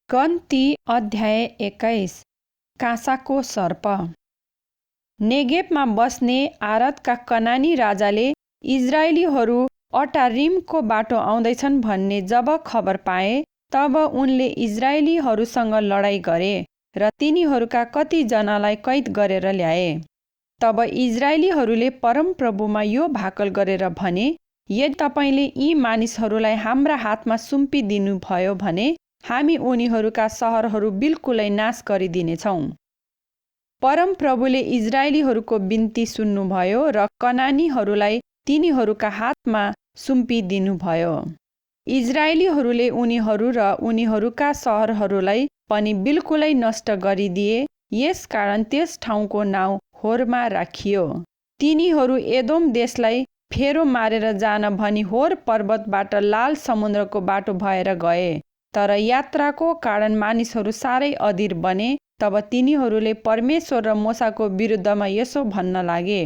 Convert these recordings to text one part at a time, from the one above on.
गन्ती अध्याय 21। काँसाको सर्प। नेगेबमा बस्ने आरदका कनानी राजाले इजरायलीहरू अटारिमको बाटो आउँदैछन् भन्ने जब खबर पाए, तब उनले इजरायलीहरूसँग लडाईँ गरे र तिनीहरूका कतिजनालाई कैद गरेर ल्याए। तब इजरायलीहरूले परमप्रभुमा यो भाकल गरेर भने, यदि तपाईले यी मानिसहरूलाई हाम्रा हातमा सुम्पिदिनु भयो भने हामी उनीहरूका सहरहरू बिल्कुलै नाश गरिदिनेछौँ। परमप्रभुले इजरायलीहरूको बिन्ती सुन्नुभयो र कनानीहरूलाई तिनीहरूका हातमा सुम्पिदिनुभयो। इजरायलीहरूले उनीहरू र उनीहरूका सहरहरूलाई पनि बिल्कुलै नष्ट गरिदिए। यसकारण त्यस ठाउँको नाउँ होरमा राखियो। तिनीहरू एदोम देशलाई फेरो मारेर जान भनी होर पर्वतबाट लाल समुद्रको बाटो भएर गए। तर यात्राको कारण मानिसहरू साह्रै अधीर बने। तब तिनीहरूले परमेश्वर र मूसाको विरुद्धमा यसो भन्न लागे,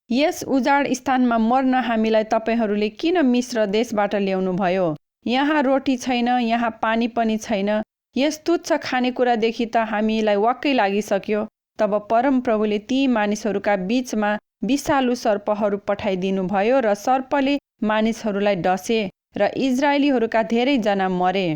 यस उजाड स्थानमा मर्न हामीलाई तपाईहरूले किन मिस्र देशबाट ल्याउनु भयो? यहाँ रोटी छैन, यहाँ पानी पनि छैन। यस तुच्छ खानेकुरादेखि त हामीलाई वाक्कै लागिसक्यो। तब परमप्रभुले ती मानिसहरूका बीचमा विषालु सर्पहरू पठाइदिनु भयो र सर्पले मानिसहरूलाई डसे र इजरायलीहरूका धेरैजना मरे।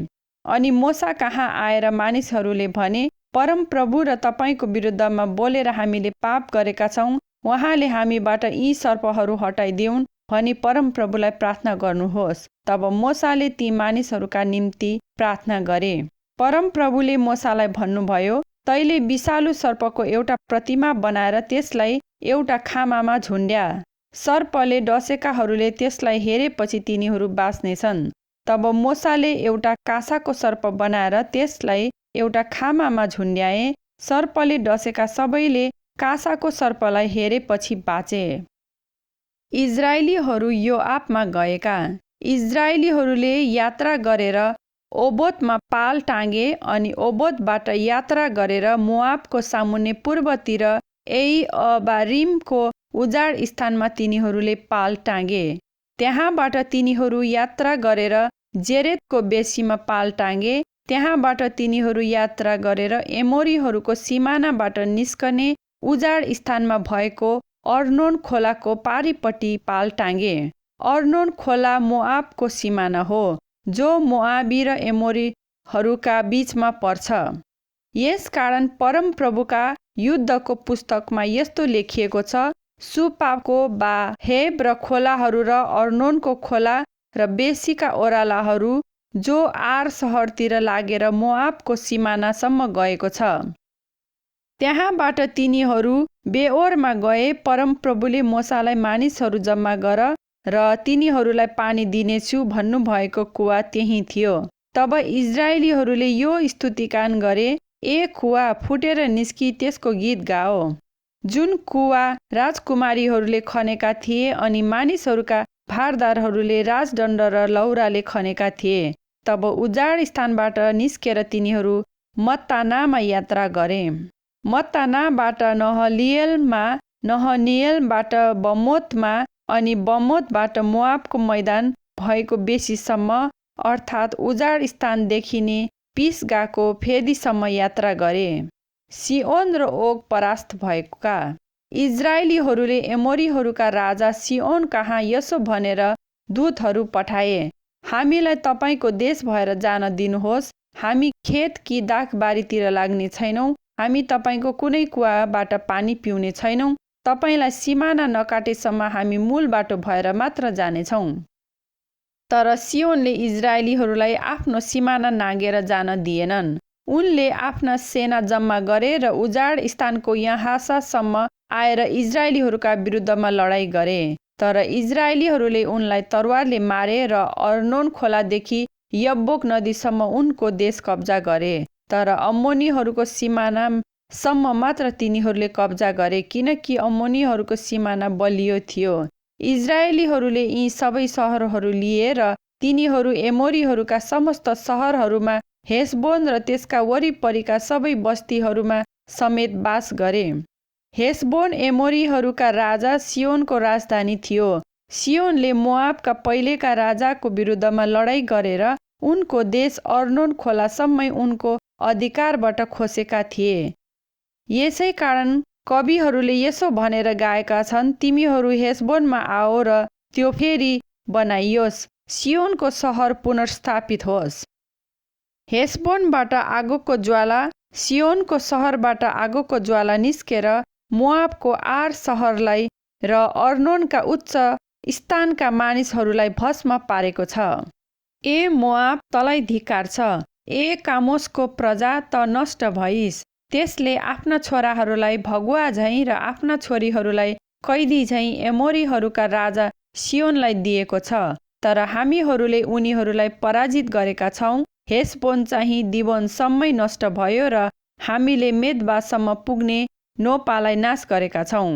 अनि मूसा कहाँ आएर मानिसहरूले भने, परमप्रभु र तपाईँको विरुद्धमा बोलेर हामीले पाप गरेका छौँ। उहाँले हामीबाट यी सर्पहरू हटाइदिउन् भनी परमप्रभुलाई प्रार्थना गर्नुहोस्। तब मूसाले ती मानिसहरूका निम्ति प्रार्थना गरे। परमप्रभुले मूसालाई भन्नुभयो, तैले विषालु सर्पको एउटा प्रतिमा बनाएर त्यसलाई एउटा खामामा झुन्ड्या। सर्पले डसेकाहरूले त्यसलाई हेरेपछि तिनीहरू बाँच्नेछन्। तब मूसाले एउटा काँसाको सर्प बनाएर त्यसलाई एउटा खामामा झुन्ड्याए। सर्पले डसेका सबैले काँसाको सर्पलाई हेरेपछि बाँचे। इजरायलीहरू योआबमा गएका। इजरायलीहरूले यात्रा गरेर ओबोतमा पाल टाँगे अनि ओबोतबाट यात्रा गरेर मोआबको सामुन्ने पूर्वतिर एइअबारिमको उजाड स्थानमा तिनीहरूले पाल टाँगे। त्यहाँबाट तिनीहरू यात्रा गरेर जेरेदको बेसीमा पाल टाँगे। त्यहाँबाट तिनीहरू यात्रा गरेर एमोरीहरूको सिमानाबाट निस्कने उजाड स्थानमा भएको अर्नोन खोलाको पारिपट्टि पाल टाँगे। अर्नोन खोला मोआबको सिमाना हो, जो मोआबी र एमोरीहरूका बीचमा पर्छ। यसकारण परमप्रभुका युद्धको पुस्तकमा यस्तो लेखिएको छ, सुपाको बाहेब र खोलाहरू र अर्नोनको खोला र बेसीका ओरालाहरू जो आर सहरतिर लागेर मोआबको सिमानासम्म गएको छ। त्यहाँबाट तिनीहरू बेओरमा गए। परमप्रभुले मूसालाई मानिसहरू जम्मा गर र तिनीहरूलाई पानी दिनेछु भन्नुभएको कुवा त्यही थियो। तब इजरायलीहरूले यो स्तुतिगान गरे, ए कुवा फुटेर निस्की त्यसको गीत गाओ, जुन कुवा राजकुमारीहरूले खनेका थिए अनि मानिसहरूका भारदारहरूले राजदण्ड र लौराले खनेका थिए। तब उजाड स्थानबाट निस्केर तिनीहरू मत्तानामा यात्रा गरे। मत्तानाबाट नहलिएलमा, नहलिएलबाट बमोतमा अनि बमोतबाट मोआबको मैदान भएको बेसीसम्म, अर्थात् उजाड स्थानदेखि नै पिसगाको फेदीसम्म यात्रा गरे। सिओन र ओग परास्त भएका। इजरायलीहरूले एमोरीहरूका राजा सिओन कहाँ यसो भनेर दूतहरू पठाए, हामीलाई तपाईँको देश भएर जान दिनुहोस्। हामी खेत कि दाखबारीतिर लाग्ने छैनौँ। हामी तपाईँको कुनै कुवाबाट पानी पिउने छैनौँ। तपाईँलाई सिमाना नकाटेसम्म हामी मूल बाटो भएर मात्र जानेछौँ। तर सिओनले इजरायलीहरूलाई आफ्नो सिमाना नाघेर जान दिएनन्। उनले आफ्ना सेना जम्मा गरे र उजाड स्थानको यहाँसम्म आएर इजरायलीहरूका विरुद्धमा लडाईँ गरे। तर इजरायलीहरूले उनलाई तरवारले मारे र अर्नोन खोलादेखि यब्बोक नदीसम्म उनको देश कब्जा गरे। तर अम्मोनीहरूको सिमानासम्म मात्र तिनीहरूले कब्जा गरे, किनकि अम्मोनीहरूको सिमाना बलियो थियो। इजरायलीहरूले यी सबै सहरहरू लिए र तिनीहरू एमोरीहरूका समस्त सहरहरूमा, हेसबोन र त्यसका वरिपरिका सबै बस्तीहरूमा समेत बास गरे। हेसबोन एमोरीहरूका राजा सिओनको राजधानी थियो। सिओनले मोआबका पहिलेका राजाको विरुद्धमा लडाईँ गरेर उनको देश अर्नोन खोलासम्मै उनको अधिकारबाट खोसेका थिए। यसै कारण कविहरूले यसो भनेर गाएका छन्, तिमीहरू हेसबोनमा आओ र त्यो फेरि बनाइयोस्, सियोनको सहर पुनर्स्थापित होस्। हेसबोनबाट आगोको ज्वाला, सियोनको सहरबाट आगोको ज्वाला निस्केर मोआबको आर सहरलाई र अर्नोनका उच्च स्थानका मानिसहरूलाई भस्म पारेको छ। ए मोआब, तँलाई धिक्कार छ। ए कामोसको प्रजा, त नष्ट भइस्। त्यसले आफ्ना छोराहरूलाई भगुवा झैँ र आफ्ना छोरीहरूलाई कैदी झैँ एमोरीहरूका राजा सियोनलाई दिएको छ। तर हामीहरूले उनीहरूलाई पराजित गरेका छौँ। हेसबोन चाहिँ दिबोनसम्मै नष्ट भयो र हामीले मेदबासम्म पुग्ने नोपालाई नाश गरेका छौँ।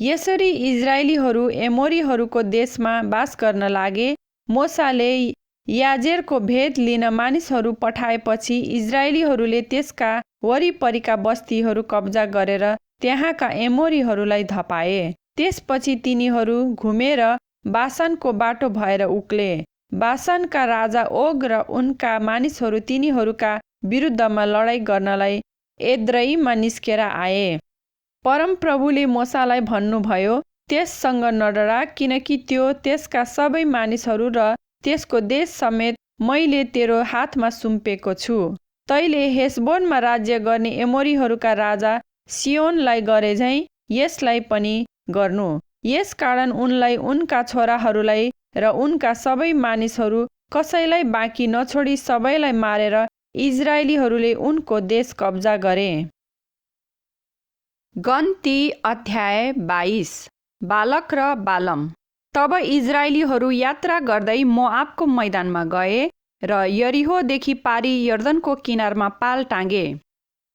यसरी इजरायलीहरू एमोरीहरूको देशमा बास गर्न लागे। मोसाले याजेरको भेद लिन मानिसहरू पठाएपछि इजरायलीहरूले त्यसका वरिपरिका बस्तीहरू कब्जा गरेर त्यहाँका एमोरीहरूलाई धपाए। त्यसपछि तिनीहरू घुमेर बासानको बाटो भएर उक्ले। बासानका राजा ओग र उनका मानिसहरू तिनीहरूका विरुद्धमा लडाईँ गर्नलाई एद्रेईमा निस्केर आए। परमप्रभुले मोसालाई भन्नुभयो, त्यससँग नडरा, किनकि त्यो त्यसका सबै मानिसहरू र त्यसको देश समेत मैले तेरो हातमा सुम्पेको छु। तैले हेसबोनमा राज्य गर्ने एमोरीहरूका राजा सियोनलाई गरे झैँ यसलाई पनि गर्नु। यसकारण उनलाई, उनका छोराहरूलाई र उनका सबै मानिसहरू कसैलाई बाँकी नछोडी सबैलाई मारेर इजरायलीहरूले उनको देश कब्जा गरे। गन्ती अध्याय 22। बालक र बालम। तब इजरायलीहरू यात्रा गर्दै मोआबको मैदानमा गए र यरिहोदेखि पारी यर्दनको किनारमा पाल टाँगे।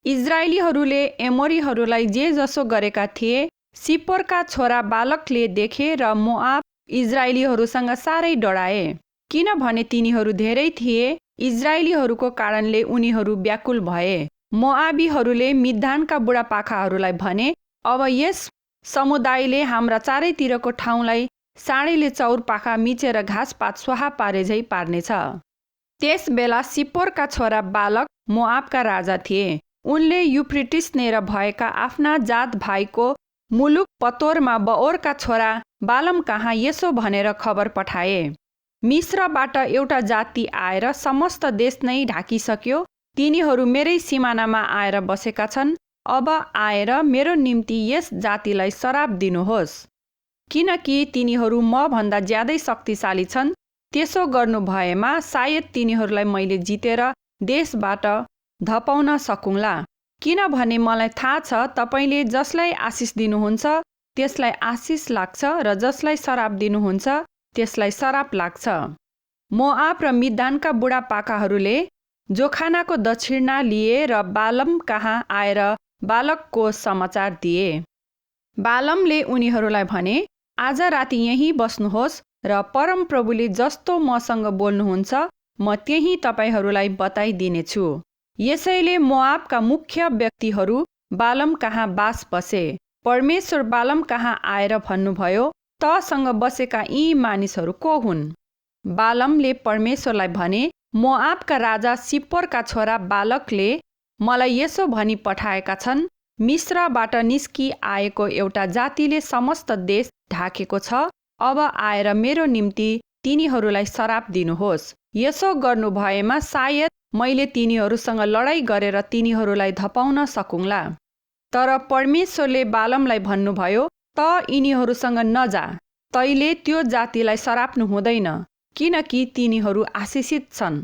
इजरायलीहरूले एमोरीहरूलाई जे जसो गरेका थिए सिप्पोरका छोरा बालकले देखे र मोआब इजरायलीहरूसँग साह्रै डराए, किनभने तिनीहरू धेरै थिए। इजरायलीहरूको कारणले उनीहरू व्याकुल भए। मोआबीहरूले मिद्यानका बुढापाकाहरूलाई भने, अब यस समुदायले हाम्रा चारैतिरको ठाउँलाई साँढेले चौरपाखा मिचेर घाँसपात स्वाहा पारे झै पार्नेछ। त्यस बेला सिप्पोरका छोरा बालक मोआबका राजा थिए। उनले युफ्रेटिस नेर भएका आफ्ना जात भाइको मुलुक पतोरमा बओरका छोरा बालम कहाँ यसो भनेर खबर पठाए, मिस्रबाट एउटा जाति आएर समस्त देश नै ढाकिसक्यो। तिनीहरू मेरै सिमानामा आएर बसेका छन्। अब आएर मेरो निम्ति यस जातिलाई शराप दिनुहोस्, किनकि तिनीहरू मभन्दा ज्यादै शक्तिशाली छन्। त्यसो गर्नु भएमा सायद तिनीहरूलाई मैले जितेर देशबाट धपाउन सकुँला, किनभने मलाई थाहा छ तपाईँले जसलाई आशिष दिनुहुन्छ त्यसलाई आशिष लाग्छ र जसलाई शराप दिनुहुन्छ त्यसलाई शराप लाग्छ। मोआब र मिद्यानका बुढापाकाहरूले जोखानाको दक्षिणा लिए र बालम कहाँ आएर बालकको समाचार दिए। बालमले उनीहरूलाई भने, आज राति यहीँ बस्नुहोस् र परमप्रभुले जस्तो मसँग बोल्नुहुन्छ म त्यही तपाईँहरूलाई बताइदिनेछु। यसैले मोआबका मुख्य व्यक्तिहरू बालम कहाँ बास बसे। परमेश्वर बालम कहाँ आएर भन्नुभयो, तसँग बसेका यी मानिसहरू को हुन्? बालमले परमेश्वरलाई भने, मोआबका राजा सिप्पोरका छोरा बालकले मलाई यसो भनी पठाएका छन्, मिस्रबाट निस्कि आएको एउटा जातिले समस्त देश ढाकेको छ। अब आएर मेरो निम्ति तिनीहरूलाई शराप दिनुहोस्। यसो गर्नु भएमा सायद मैले तिनीहरूसँग लडाईँ गरेर तिनीहरूलाई धपाउन सकुँला। तर परमेश्वरले बालमलाई भन्नुभयो, त यिनीहरूसँग नजा, तैले त्यो जातिलाई सराप्नु हुँदैन, किनकि तिनीहरू आशिषित छन्।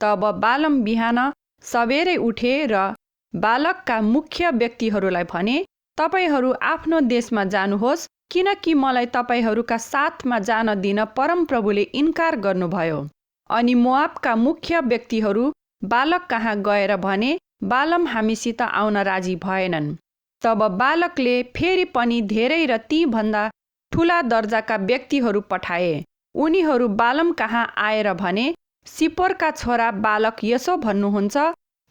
तब बालम बिहान सबेरै उठे र बालकका मुख्य व्यक्तिहरूलाई भने, तपाईहरू आफ्नो देशमा जानुहोस्, किनकि मलाई तपाईहरूका साथमा जान दिन परमप्रभुले इन्कार गर्नुभयो। अनि मोआबका मुख्य व्यक्तिहरू बालक कहाँ गएर भने, बालम हामीसित आउन राजी भएनन्। तब बालकले फेरि पनि धेरै र ती भन्दा ठुला दर्जाका व्यक्तिहरू पठाए। उनीहरू बालम कहाँ आएर भने, सिप्पोरका छोरा बालक यसो भन्नुहुन्छ,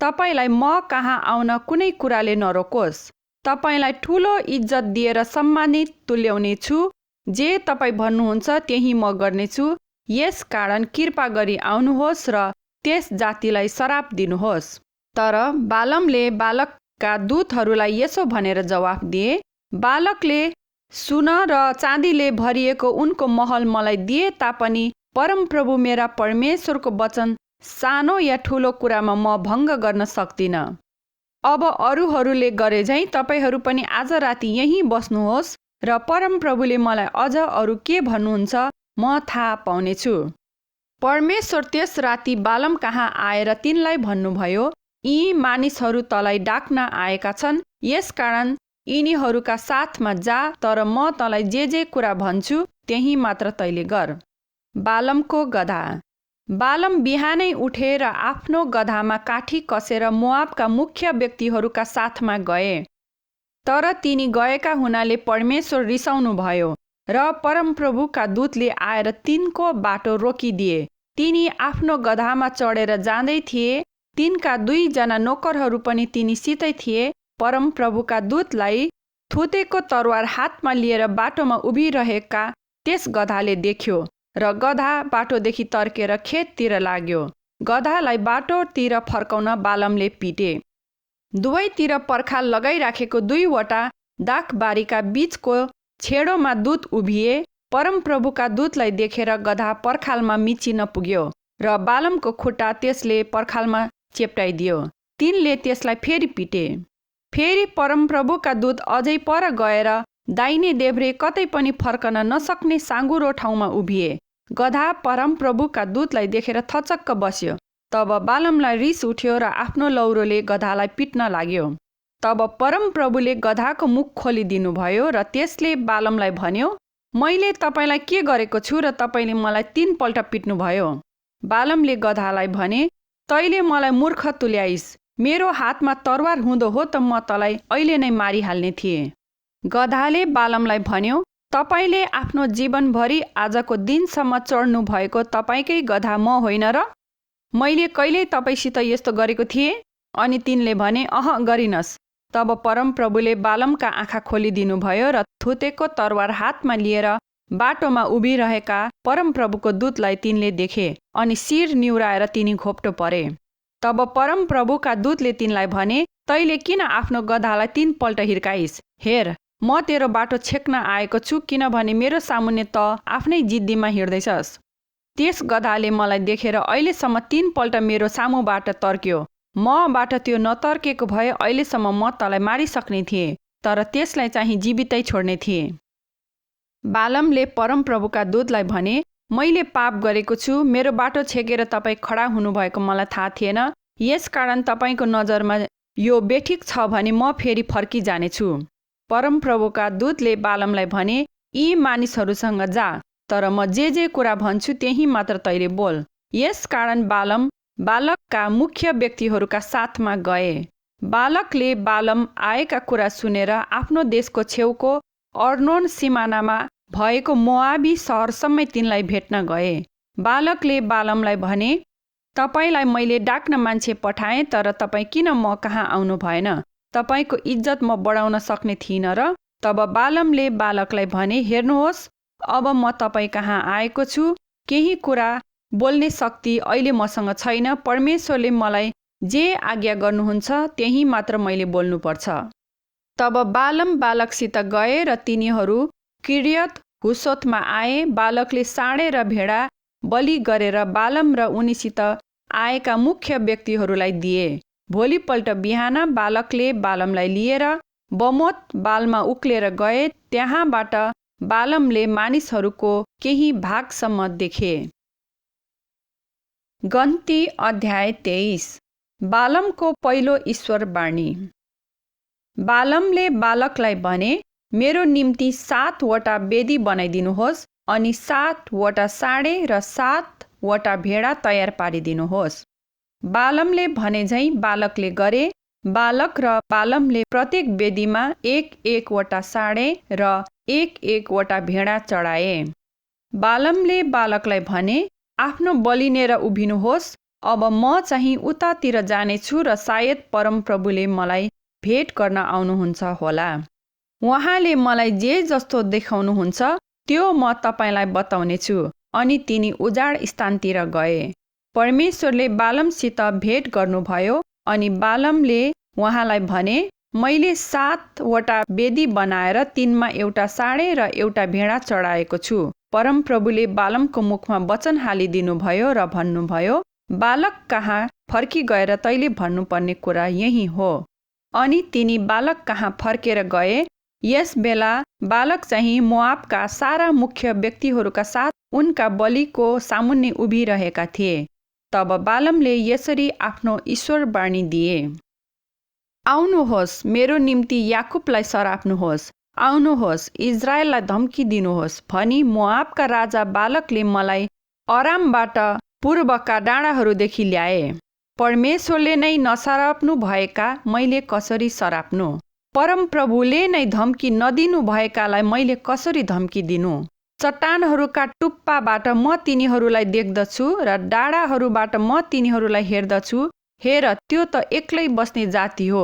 तपाईलाई म कहाँ आउन कुनै कुराले नरोकोस्। तपाईलाई ठुलो इज्जत दिएर सम्मानित तुल्याउने छु। जे तपाईँ भन्नुहुन्छ त्यही म गर्नेछु। यस कारण कृपा गरी आउनुहोस् र त्यस जातिलाई श्राप दिनुहोस्। तर बालमले बालकका दूतहरूलाई यसो भनेर जवाफ दिए, बालकले सुन र चाँदीले भरिएको उनको महल मलाई दिए तापनि परमप्रभु मेरा परमेश्वरको वचन सानो या ठुलो कुरामा म भङ्ग गर्न सक्दिनँ। अब अरूहरूले गरे झैँ तपाईहरू पनि आज राति यहीँ बस्नुहोस् र परमप्रभुले मलाई अझ अरू के भन्नुहुन्छ म थाहा पाउनेछु। परमेश्वर त्यस राति बालम कहाँ आएर तिनलाई भन्नुभयो, यी मानिसहरू तँलाई डाक्न आएका छन्, यसकारण यिनीहरूका साथमा जा, तर म तँलाई जे कुरा भन्छु त्यही मात्र तैले गर। बालमको गधा। बालम बिहानै उठेर आफ्नो गधामा काठी कसेर मोआबका मुख्य व्यक्तिहरूका साथमा गए। तर तिनी गएका हुनाले परमेश्वर रिसाउनु भयो र परमप्रभुका दूतले आएर तिनको बाटो रोकिदिए। तिनी आफ्नो गधामा चढेर जाँदै थिए, तिनका 2 जना नोकरहरू पनि तिनीसितै थिए। परमप्रभुका दूतलाई थुतेको तरवार हातमा लिएर बाटोमा उभिरहेका त्यस गधाले देख्यो र गधा बाटोदेखि तर्केर खेततिर लाग्यो। गधालाई बाटोतिर फर्काउन बालमले पिटे। दुवैतिर पर्खाल लगाइराखेको 2वटा दाखबारीका बीचको छेडोमा दूत उभिए। परमप्रभुका दूतलाई देखेर गधा पर्खालमा मिचिन पुग्यो र बालमको खुट्टा त्यसले पर्खालमा चेप्टाइदियो। तिनले त्यसलाई फेरि पिटे। फेरि परमप्रभुका दूत अझै पर गएर दाहिने देब्रे कतै पनि फर्कन नसक्ने साँघुरो ठाउँमा उभिए। गधा परमप्रभुका दूतलाई देखेर थचक्क बस्यो। तब बालमलाई रिस उठ्यो र आफ्नो लौरोले गधालाई पिट्न लाग्यो। तब परमप्रभुले गधाको मुख खोलिदिनु भयो र त्यसले बालमलाई भन्यो, मैले तपाईलाई के गरेको छु र तपाईले मलाई 3 पल्ट पिट्नुभयो। बालमले गधालाई भने, तैले मलाई मूर्ख तुल्याइस्, मेरो हातमा तरवार हुँदो हो त म तँलाई अहिले नै मारिहाल्ने थिएँ। गधाले बालमलाई भन्यो, तपाईले आफ्नो जीवनभरि आजको दिनसम्म चढ्नु भएको तपाईँकै गधा म होइन र? मैले कहिल्यै तपाईसित यस्तो गरेको थिएँ? अनि तिनले भने, गरिनस्। तब परमप्रभुले बालमका आँखा खोलिदिनु भयो र थुतेको तरवार हातमा लिएर बाटोमा उभिरहेका परमप्रभुको दूतलाई तिनले देखे अनि शिर निहुराएर तिनी घोप्टो परे। तब परमप्रभुका दूतले तिनलाई भने, तैले किन आफ्नो गधालाई 3 पल्ट हिर्काइस्? हेर, म तेरो बाटो छेक्न आएको छु, किनभने मेरो सामुन्ने त आफ्नै जिद्दीमा हिँड्दैछस्। त्यस गधाले मलाई देखेर अहिलेसम्म 3 पल्ट मेरो सामुबाट तर्क्यो। मबाट त्यो नतर्केको भए अहिलेसम्म म तँलाई मारिसक्ने थिएँ, तर त्यसलाई चाहिँ जीवितै छोड्ने थिएँ। बालमले परमप्रभुका दूतलाई भने, मैले पाप गरेको छु, मेरो बाटो छेकेर तपाईँ खडा हुनुभएको मलाई थाहा थिएन, यसकारण तपाईँको नजरमा यो बेठिक छ भने म फेरि फर्किजानेछु। परमप्रभुका दूतले बालमलाई भने, यी मानिसहरूसँग जा, तर म जे कुरा भन्छु त्यही मात्र तैले बोल। यसकारण बालम बालकका मुख्य व्यक्तिहरूका साथमा गए। बालकले बालम आएका कुरा सुनेर आफ्नो देशको छेउको अर्नोन सिमानामा भएको मोआबी सहरसम्मै तिनलाई भेट्न गए। बालकले बालमलाई भने, तपाईलाई मैले डाक्न मान्छे पठाएँ, तर तपाईँ किन म कहाँ आउनु भएन? तपाईँको इज्जत म बढाउन सक्ने थिइनँ र? तब बालमले बालकलाई भने, हेर्नुहोस्, अब म तपाईँ कहाँ आएको छु, केही कुरा बोल्ने शक्ति अहिले मसँग छैन। परमेश्वरले मलाई जे आज्ञा गर्नुहुन्छ त्यही मात्र मैले बोल्नुपर्छ। तब बालम बालकसित गए र तिनीहरू किर्यत हुसोतमा आए। बालकले साँडे र भेडा बलि गरेर बालम र उनीसित आएका मुख्य व्यक्तिहरूलाई दिए। भोलिपल्ट बिहान बालकले बालमलाई लिएर बमोत बालमा उक्लेर गए। त्यहाँबाट बालमले मानिसहरूको केही भागसम्म देखे। गन्ती अध्याय 23। बालमको पहिलो ईश्वर वाणी। बालमले बालकलाई भने, मेरो निम्ति 7 वटा वेदी बनाइदिनुहोस् अनि 7 वटा साँडे र 7 वटा भेडा तयार पारिदिनुहोस्। बालमले भने झैँ बालकले गरे। बालक र बालमले प्रत्येक वेदीमा 1-1 वटा साँडे र 1-1 वटा भेडा चढाए। बालमले बालकलाई भने, आफ्नो बलि लिएर उभिनुहोस्, अब म चाहिँ उतातिर जानेछु र सायद परमप्रभुले मलाई भेट गर्न आउनुहुन्छ होला। उहाँले मलाई जे जस्तो देखाउनुहुन्छ त्यो म तपाईलाई बताउनेछु। अनि तिनी उजाड स्थानतिर गए। परमेश्वरले बालमसित भेट गर्नुभयो अनि बालमले उहाँलाई भने, मैले 7वटा वेदी बनाएर तिनमा एउटा साँडे र एउटा भेडा चढाएको छु। परमप्रभुले बालमको मुखमा वचन हालिदिनुभयो र भन्नुभयो, बालक कहाँ फर्की गएर तैले भन्नुपर्ने कुरा यही हो। अनि तिनी बालक कहाँ फर्केर गए। यस बेला बालक चाहिँ मोआबका सारा मुख्य व्यक्तिहरूका साथ उनका बलिको सामुन्ने उभिरहेका थिए। तब बालमले यसरी आफ्नो ईश्वरवाणी दिए, आउनुहोस्, मेरो निम्ति याकुबलाई सराप्नुहोस्, आउनुहोस्, इजरायललाई धम्की दिनुहोस् भनी मोआबका राजा बालकले मलाई अरामबाट पूर्वका डाँडाहरूदेखि ल्याए। परमेश्वरले नै नसराप्नु भएका मैले कसरी सराप्नु? परमप्रभुले नै धम्की नदिनु भएकालाई मैले कसरी धम्की दिनु? चट्टानहरूका टुप्पाबाट म तिनीहरूलाई देख्दछु र डाँडाहरूबाट म तिनीहरूलाई हेर्दछु। हेर, त्यो त एक्लै बस्ने जाति हो,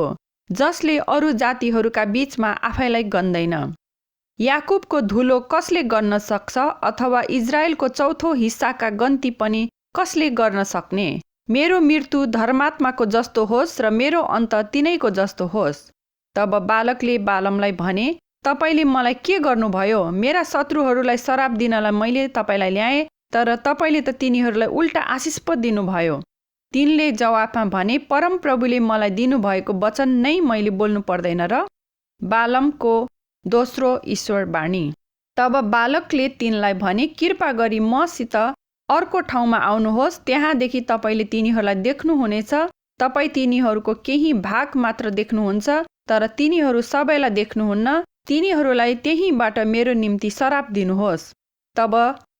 जसले अरू जातिहरूका बीचमा आफैलाई गन्दैन। याकुबको धुलो कसले गर्न सक्छ, अथवा इजरायलको चौथो हिस्साका गन्ती पनि कसले गर्न सक्ने? मेरो मृत्यु धर्मात्माको जस्तो होस् र मेरो अन्त तिनैको जस्तो होस्। तब बालकले बालमलाई भने, तपाईले मलाई के गर्नुभयो? मेरा शत्रुहरूलाई श्राप दिनलाई मैले तपाईलाई ल्याएँ, तर तपाईले त तिनीहरूलाई उल्टा आशिष पो दिनुभयो। तिनले जवाफमा भने, परमप्रभुले मलाई दिनुभएको वचन नै मैले बोल्नु पर्दैन र? बालमको दोस्रो ईश्वरवाणी। तब बालकले तिनलाई भने, कृपा गरी मसित अर्को ठाउँमा आउनुहोस्, त्यहाँदेखि तपाईले तिनीहरूलाई देख्नुहुनेछ। तपाईँ तिनीहरूको केही भाग मात्र देख्नुहुन्छ, तर तिनीहरू सबैलाई देख्नुहुन्न। तिनीहरूलाई त्यहीँबाट मेरो निम्ति श्राप दिनुहोस्। तब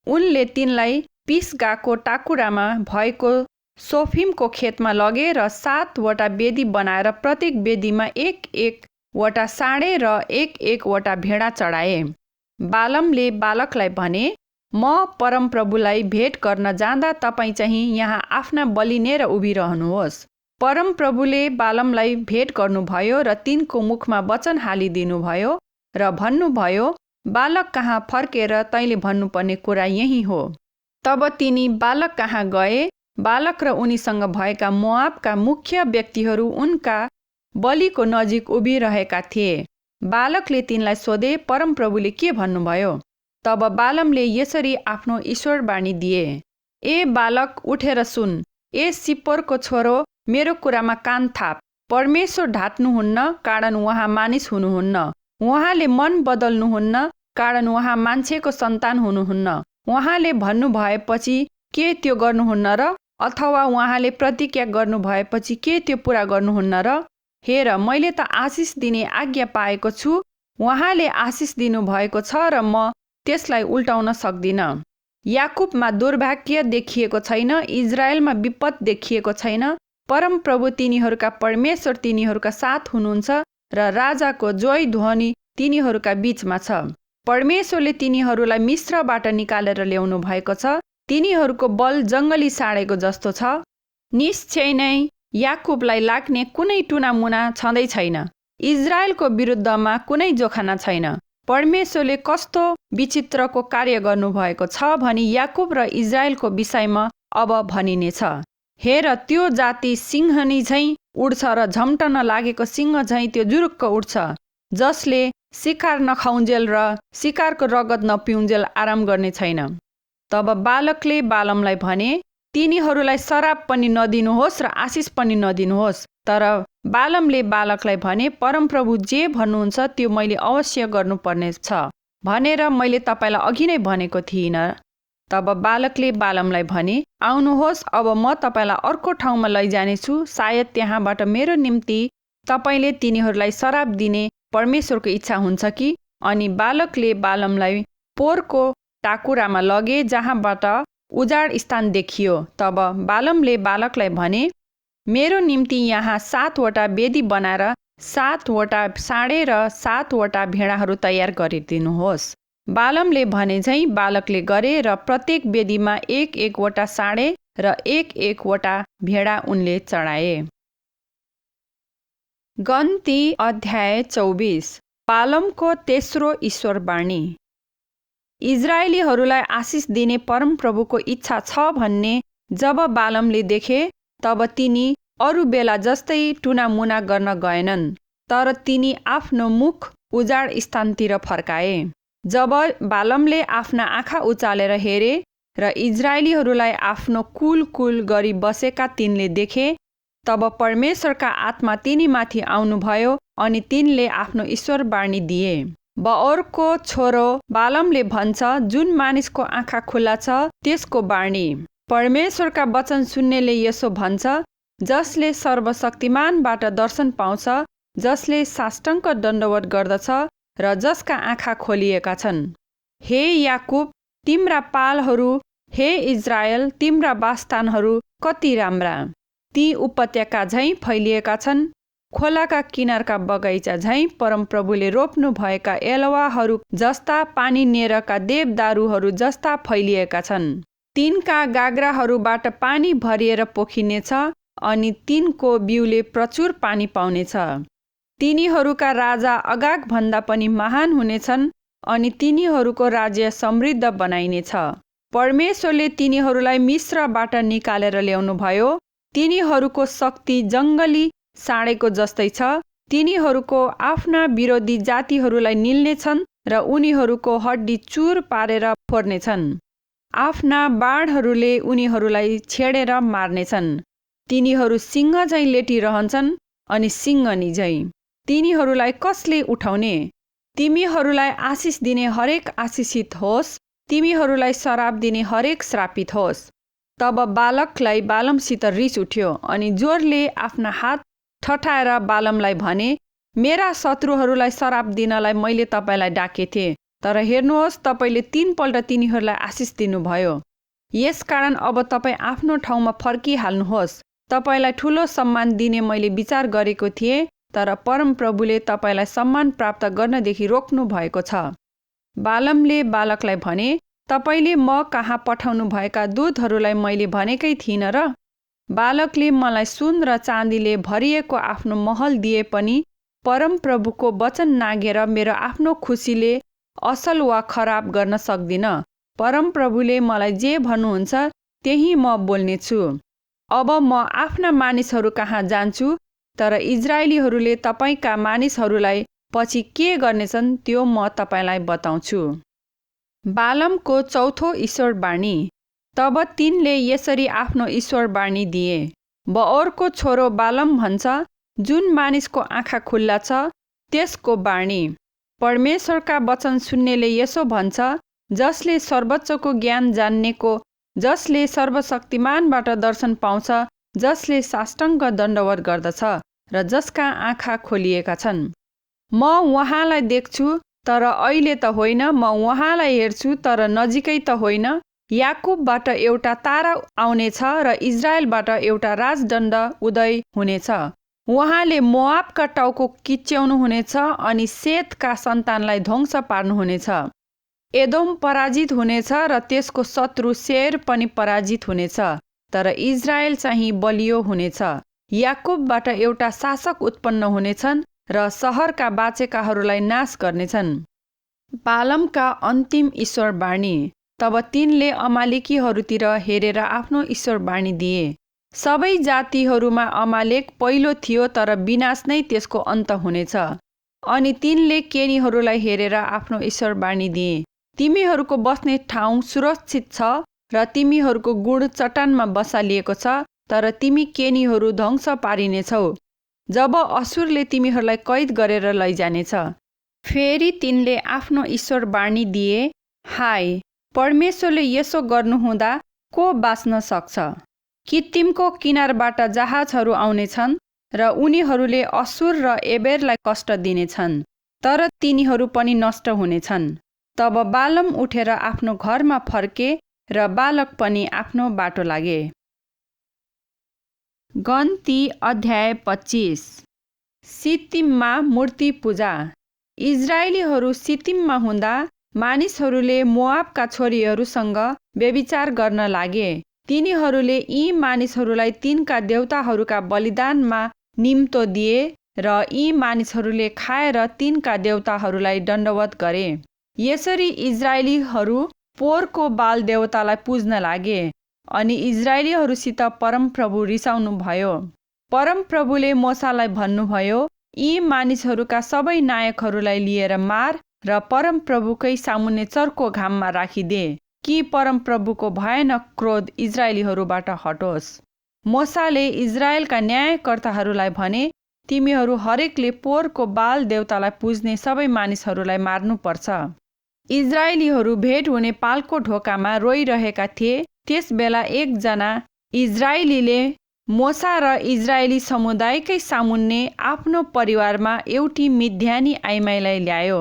उनले तिनलाई पिसगाको टाकुरामा भएको सोफिमको खेतमा लगे र 7वटा वेदी बनाएर प्रत्येक वेदीमा 1-1वटा साँडे र 1-1वटा भेडा चढाए। बालमले बालकलाई भने, म परमप्रभुलाई भेट गर्न जाँदा तपाईँ चाहिँ यहाँ आफ्ना बलि लिएर उभिरहनुहोस्। परमप्रभुले बालमलाई भेट गर्नुभयो र तिनको मुखमा वचन हालिदिनुभयो र भन्नुभयो, बालक कहाँ फर्केर तैले भन्नुपर्ने कुरा यही हो। तब तिनी बालक कहाँ गए। बालक र उनीसँग भएका मोआबका मुख्य व्यक्तिहरू उनका बलिको नजिक उभिरहेका थिए। बालकले तिनलाई सोधे, परमप्रभुले के भन्नुभयो? तब बालमले यसरी आफ्नो ईश्वरवाणी दिए, ए बालक, उठेर सुन। ए सिप्पोरको छोरो, मेरो कुरामा कान थाप। परमेश्वर ढाट्नुहुन्न, कारण उहाँ मानिस हुनुहुन्न। उहाँले मन बदल्नुहुन्न, कारण उहाँ मान्छेको सन्तान हुनुहुन्न। उहाँले भन्नुभएपछि के त्यो गर्नुहुन्न र? अथवा उहाँले प्रतिज्ञा गर्नुभएपछि के त्यो पुरा गर्नुहुन्न र? हेर, मैले त आशिष दिने आज्ञा पाएको छु। उहाँले आशिष दिनुभएको छ र म त्यसलाई उल्टाउन सक्दिनँ। याकुबमा दुर्भाग्य देखिएको छैन, इजरायलमा विपद देखिएको छैन। परमप्रभु तिनीहरूका परमेश्वर तिनीहरूका साथ हुनुहुन्छ र राजाको जोय ध्वनि तिनीहरूका बीचमा छ। परमेश्वरले तिनीहरूलाई मिस्रबाट निकालेर ल्याउनु भएको छ। तिनीहरूको बल जङ्गली साँडेको जस्तो छ। निश्चय नै याकुबलाई लाग्ने कुनै टुनामुना छँदै छैन। इजरायलको विरुद्धमा कुनै जोखाना छैन। परमेश्वरले कस्तो विचित्रको कार्य गर्नुभएको छ भनी याकुब र इजरायलको विषयमा अब भनिनेछ। हेर, त्यो जाति सिंहनी झैँ उड्छ र झम्टन लागेको सिंह झैँ त्यो जुरुक्क उड्छ, जसले शिकार नखाउन्जेल र शिकारको रगत नपिउन्जेल आराम गर्ने छैन। तब बालकले बालमलाई भने, तिनीहरूलाई श्राप पनि नदिनुहोस् र आशिष पनि नदिनुहोस्। तर बालमले बालकलाई भने, परमप्रभु जे भन्नुहुन्छ त्यो मैले अवश्य गर्नुपर्ने छ भनेर मैले तपाईँलाई अघि नै भनेको थिइनँ। तब बालकले बालमलाई भने, आउनुहोस्, अब म तपाईँलाई अर्को ठाउँमा लैजानेछु। सायद त्यहाँबाट मेरो निम्ति तपाईँले तिनीहरूलाई श्राप दिने परमेश्वरको इच्छा हुन्छ कि? अनि बालकले बालमलाई पोरको टाकुरामा लगे, जहाँबाट उजाड स्थान देखियो। तब बालमले बालकलाई भने, मेरो निम्ति यहाँ 7वटा वेदी बनाएर 7वटा साँडे र 7वटा भेडाहरू तयार गरिदिनुहोस्। बालमले भने झैँ बालकले गरे र प्रत्येक वेदीमा 1-1वटा साँडे र 1-1वटा भेडा उनले चढाए। गन्ती अध्याय 24। बालमको तेस्रो ईश्वरवाणी। इजरायलीहरूलाई आशिष दिने परमप्रभुको इच्छा छ भन्ने जब बालमले देखे तब तिनी अरू बेला जस्तै टुनामुना गर्न गएनन्, तर तिनी आफ्नो मुख उजाड स्थानतिर फर्काए। जब बालमले आफ्ना आँखा उचालेर हेरे र इजरायलीहरूलाई आफ्नो कुल गरी बसेका तिनले देखे, तब परमेश्वरका आत्मा तिनीमाथि आउनुभयो अनि तिनले आफ्नो ईश्वरवाणी दिए। बओरको छोरो बालमले भन्छ, जुन मानिसको आँखा खुल्ला छ त्यसको वाणी। परमेश्वरका वचन सुन्नेले यसो भन्छ, जसले सर्वशक्तिमानबाट दर्शन पाउँछ, जसले साष्टाङ्ग दण्डवत गर्दछ र जसका आँखा खोलिएका छन्। हे याकुब, तिम्रा पालहरू, हे इजरायल, तिम्रा वासस्थानहरू कति राम्रा। ती उपत्यका झैँ फैलिएका छन्, खोलाका किनारका बगैँचा झैँ परमप्रभुले रोप्नु भएका एलवाहरू जस्ता, पानी नेरका देवदारूहरू जस्ता फैलिएका छन्। तिनका गाग्राहरूबाट पानी भरिएर पोखिनेछ अनि तिनको बिउले प्रचुर पानी पाउनेछ। तिनीहरूका राजा अगाग भन्दा पनि महान हुनेछन् अनि तिनीहरूको राज्य समृद्ध बनाइनेछ। परमेश्वरले तिनीहरूलाई मिस्रबाट निकालेर ल्याउनुभयो। तिनीहरूको शक्ति जङ्गली साँडेको जस्तै छ। तिनीहरूको आफ्ना विरोधी जातिहरूलाई निल्नेछन् र उनीहरूको हड्डी चुर पारेर फोर्नेछन्। आफ्ना बाणहरूले उनीहरूलाई छेडेर मार्नेछन्। तिनीहरू सिंह झैँ लेटिरहन्छन् अनि सिंहनी झैँ। तिनीहरूलाई कसले उठाउने? तिमीहरूलाई आशिष दिने हरेक आशिषित होस्, तिमीहरूलाई श्राप दिने हरेक श्रापित होस्। तब बालकलाई बालमसित रिस उठ्यो अनि जोरले आफ्ना हात ठठाएर बालमलाई भने, मेरा शत्रुहरूलाई श्राप दिनलाई मैले तपाईँलाई डाकेथे, तर हेर्नुहोस्, तपाईँले 3 पल्ट तिनीहरूलाई आशिष दिनुभयो। यसकारण अब तपाईँ आफ्नो ठाउँमा फर्किहाल्नुहोस्। तपाईँलाई ठुलो सम्मान दिने मैले विचार गरेको थिएँ, तर परमप्रभुले तपाईँलाई सम्मान प्राप्त गर्नदेखि रोक्नु भएको छ। बालमले बालकलाई भने, तपाईँले म कहाँ पठाउनु भएका दूतहरूलाई मैले भनेकै थिइनँ र? बालकले मलाई सुन र चाँदीले भरिएको आफ्नो महल दिए पनि परमप्रभुको वचन नाघेर मेरो आफ्नो खुसीले असल वा खराब गर्न सक्दिनँ। परमप्रभुले मलाई जे भन्नुहुन्छ त्यही म बोल्नेछु। अब म आफ्ना मानिसहरू कहाँ जान्छु, तर इजरायलीहरूले तपाईँका मानिसहरूलाई पछि के गर्नेछन् त्यो म तपाईँलाई बताउँछु। बालमको चौथो ईश्वरवाणी। तब तिनले यसरी आफ्नो ईश्वरवाणी दिए। बओरको छोरो बालम भन्छ, जुन मानिसको आँखा खुल्ला छ त्यसको वाणी। परमेश्वरका वचन सुन्नेले यसो भन्छ, जसले सर्वोच्चको ज्ञान जान्नेको, जसले सर्वशक्तिमानबाट दर्शन पाउँछ, जसले साष्टाङ्ग दण्डवत गर्दछ र जसका आँखा खोलिएका छन्। म उहाँलाई देख्छु तर अहिले त होइन, म उहाँलाई हेर्छु तर नजिकै त होइन। याकुबबाट एउटा तारा आउनेछ र इजरायलबाट एउटा राजदण्ड उदय हुनेछ। उहाँले मोआबका टाउको किच्याउनु हुनेछ अनि सेतका सन्तानलाई ध्वंस पार्नुहुनेछ। एदोम पराजित हुनेछ र त्यसको शत्रु सेयर पनि पराजित हुनेछ, तर इजरायल चाहिँ बलियो हुनेछ। याकुबबाट एउटा शासक उत्पन्न हुनेछन् र सहरका बाँचेकाहरूलाई नाश गर्नेछन्। बालमका अन्तिम ईश्वरवाणी। तब तिनले अमालेकीहरूतिर हेरेर आफ्नो ईश्वरवाणी दिए। सबै जातिहरूमा अमालेक पहिलो थियो, तर विनाश नै त्यसको अन्त हुनेछ। अनि तिनले केनीहरूलाई हेरेर आफ्नो ईश्वरवाणी दिए। तिमीहरूको बस्ने ठाउँ सुरक्षित छ र तिमीहरूको गुण चट्टानमा बसालिएको छ, तर तिमी केनीहरू ध्वंस पारिनेछौ जब असुरले तिमीहरूलाई कैद गरेर लैजानेछ। फेरि तिनले आफ्नो ईश्वरवाणी दिए। हाय, परमेश्वरले यसो गर्नुहुँदा को बाँच्न सक्छ? कित्तिमको किनारबाट जहाजहरू आउनेछन् र उनीहरूले असुर र एबेरलाई कष्ट दिनेछन्, तर तिनीहरू पनि नष्ट हुनेछन्। तब बालम उठेर आफ्नो घरमा फर्के र बालक पनि आफ्नो बाटो लागे। गन्ती अध्याय 25। सित्तिममा मूर्ति पूजा। इजरायलीहरू सित्तिममा हुँदा मानिसहरूले मोआबका छोरीहरूसँग व्यभिचार गर्न लागे। तिनीहरूले यी मानिसहरूलाई तिनका देवताहरूका बलिदानमा निम्तो दिए र यी मानिसहरूले खाएर तिनका देवताहरूलाई दण्डवत गरे। यसरी इजरायलीहरू पोरको बाल देवतालाई पुज्न लागे। अनि इजरायलीहरूसित परमप्रभु रिसाउनुभयो। परमप्रभुले मोसालाई भन्नुभयो, यी मानिसहरूका सबै नायकहरूलाई लिएर मार र परमप्रभुकै सामुन्ने चर्को घाममा राखिदे, कि परमप्रभुको भयानक क्रोध इजरायलीहरूबाट हटोस्। मोसाले इजरायलका न्यायकर्ताहरूलाई भने, तिमीहरू हरेकले पोहोरको बाल देवतालाई पुज्ने सबै मानिसहरूलाई मार्नुपर्छ। इजरायलीहरू भेट हुने पालको ढोकामा रोइरहेका थिए। त्यसबेला एकजना इजरायलीले मोसा र इजरायली समुदायकै सामुन्ने आफ्नो परिवारमा एउटी मिद्यानी आइमाईलाई ल्यायो।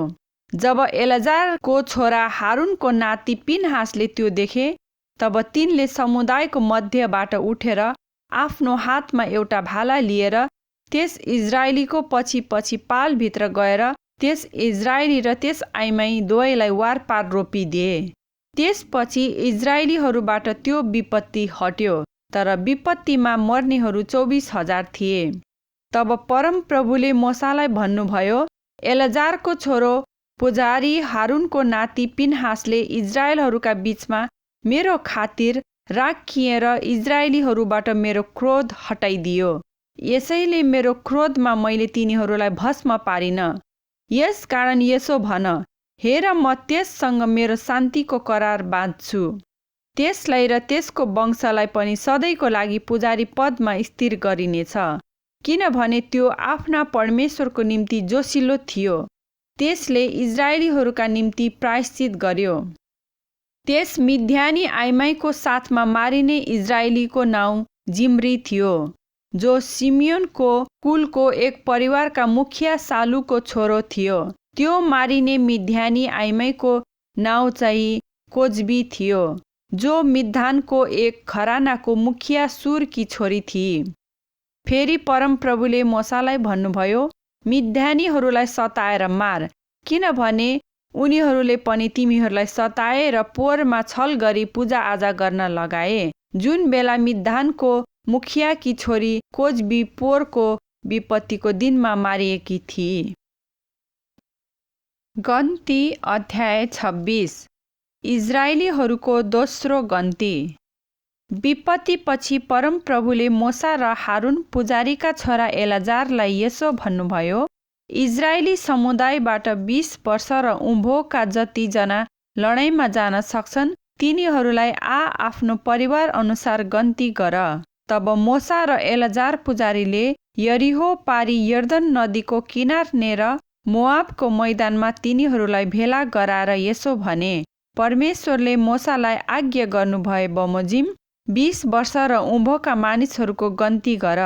जब एलाजारको छोरा हारुनको नाति पिनहासले त्यो देखे, तब तिनले समुदायको मध्यबाट उठेर आफ्नो हातमा एउटा भाला लिएर त्यस इजरायलीको पछि पछि पालभित्र गएर त्यस इजरायली र त्यस आइमाई दुवैलाई वारपार रोपिदिए। त्यसपछि इजरायलीहरूबाट त्यो विपत्ति हट्यो, तर विपत्तिमा मर्नेहरू 24,000 थिए। तब परमप्रभुले मोसालाई भन्नुभयो, एलाजारको छोरो पुजारी हारुनको नाति पिनहासले इजरायलहरूका बीचमा मेरो खातिर राखिएर इजरायलीहरूबाट मेरो क्रोध हटाइदियो। यसैले मेरो क्रोधमा मैले तिनीहरूलाई भस्म पारिन। यस कारण यसो भन, हेर म त्यससँग मेरो शान्तिको करार बाँध्छु। त्यसलाई र त्यसको वंशलाई पनि सधैँको लागि पुजारी पदमा स्थिर गरिनेछ, किनभने त्यो आफ्ना परमेश्वरको निम्ति जोसिलो थियो। त्यसले इजरायलीहरूका निम्ति प्रायश्चित गर्यो। त्यस मिद्यानी आइमाईको साथमा मारिने इजरायलीको नाउँ जिम्री थियो, जो सिमियोनको कुलको एक परिवारका मुखिया सालुको छोरो थियो। त्यो मारिने मिद्यानी आइमाईको नाउँ चाहिँ कोजबी थियो, जो मिद्यानको एक घरानाको मुखिया सुरकी छोरी थिए। फेरि परमप्रभुले मोसालाई भन्नुभयो, मिद्यानीहरूलाई सताएर मार, किनभने उनीहरूले पनि तिमीहरूलाई सताए र पोहोरमा छल गरी पूजाआजा गर्न लगाए, जुन बेला मिद्यानको मुखियाकी छोरी कोजबी पोहोरको विपत्तिको दिनमा मारिएकी थिए। गन्ती अध्याय 26। इजरायलीहरूको दोस्रो गन्ती। विपत्तिपछि परमप्रभुले मोसा र हारुन पुजारीका छोरा एलाजारलाई यसो भन्नुभयो, इजरायली समुदायबाट 20 वर्ष र उँभोका जतिजना लडाइँमा जान सक्छन्, तिनीहरूलाई आफ्नो परिवार अनुसार गन्ती गर। तब मोसा र एलाजार पुजारीले यरिहो पारी यर्दन नदीको किनारनेर मोआबको मैदानमा तिनीहरूलाई भेला गराएर यसो भने, परमेश्वरले मोसालाई आज्ञा गर्नुभए बमोजिम 20 वर्ष र उँभोका मानिसहरूको गन्ती गर।